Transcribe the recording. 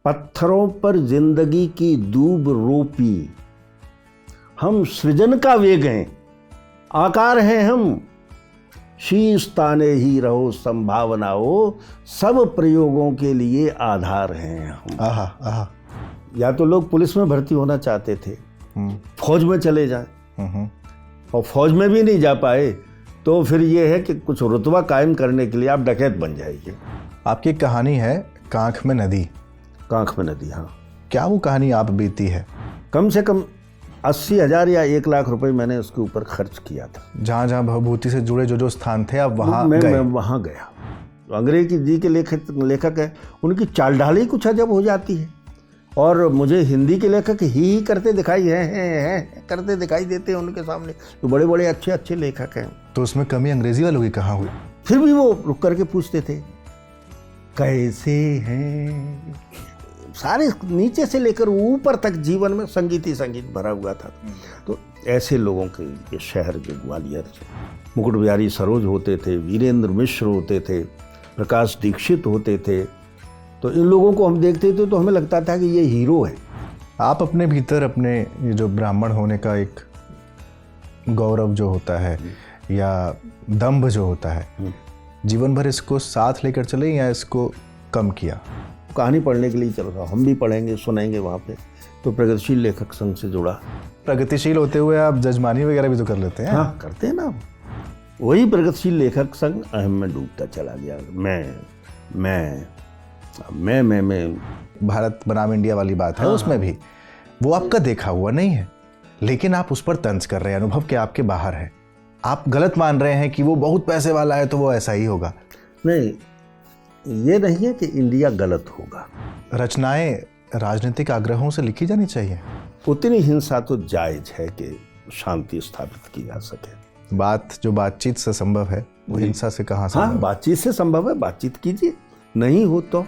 पत्थरों पर जिंदगी की दूब रोपी, हम सृजन का वेग हैं, आकार हैं हम, शीश ताने ही रहो संभावना हो, सब प्रयोगों के लिए आधार हैं हम। आहा आहा। या तो लोग पुलिस में भर्ती होना चाहते थे, फौज में चले जाएं, और फौज में भी नहीं जा पाए तो फिर ये है कि कुछ रुतबा कायम करने के लिए आप डकैत बन जाइए। आपकी एक कहानी है कांख में नदी। कांख में नदी, हाँ। क्या वो कहानी आप बीती है? कम से कम 80,000 या 1 लाख रुपए मैंने उसके ऊपर खर्च किया था। जहाँ जहाँ भवभूति से जुड़े जो जो स्थान थे आप वहाँ मैं गए? वहाँ गया। अंग्रेजी जी के लेखक है, उनकी चाल ढाल ही कुछ अजब हो जाती है, और मुझे हिंदी के लेखक ही करते दिखाई हैं करते दिखाई देते हैं उनके सामने, तो बड़े बड़े अच्छे अच्छे लेखक हैं। तो उसमें कमी अंग्रेजी वालों की कहाँ हुई? फिर भी वो रुक करके पूछते थे कैसे हैं। सारे नीचे से लेकर ऊपर तक जीवन में संगीत ही संगीत भरा हुआ था। तो ऐसे लोगों के ये शहर जो ग्वालियर, मुकुट बिहारी सरोज होते थे, वीरेंद्र मिश्र होते थे, प्रकाश दीक्षित होते थे, तो इन लोगों को हम देखते थे तो हमें लगता था कि ये हीरो है। आप अपने भीतर अपने ये जो ब्राह्मण होने का एक गौरव जो होता है या दंभ जो होता है, जीवन भर इसको साथ लेकर चले या इसको कम किया? कहानी पढ़ने के लिए चल रहा, हम भी पढ़ेंगे सुनाएंगे वहाँ पे, तो प्रगतिशील लेखक संघ से जुड़ा। प्रगतिशील होते हुए आप जजमानी वगैरह भी तो कर लेते हैं? हाँ, करते हैं ना। वही प्रगतिशील लेखक संघ अहम में डूबता चला गया। मैं भारत बनाम इंडिया वाली बात है। हाँ, उसमें भी वो आपका देखा हुआ नहीं है, लेकिन आप उस पर तंज कर रहे हैं, अनुभव के आपके बाहर है। आप गलत मान रहे हैं कि वो बहुत पैसे वाला है तो वो ऐसा ही होगा। नहीं, ये नहीं है कि इंडिया गलत होगा। रचनाएं राजनीतिक आग्रहों से लिखी जानी चाहिए। उतनी हिंसा तो जायज है कि शांति स्थापित की जा सके। बात जो बातचीत से संभव है वो हिंसा से कहाँ संभव? हाँ, बातचीत से संभव है, बातचीत कीजिए। नहीं हो तो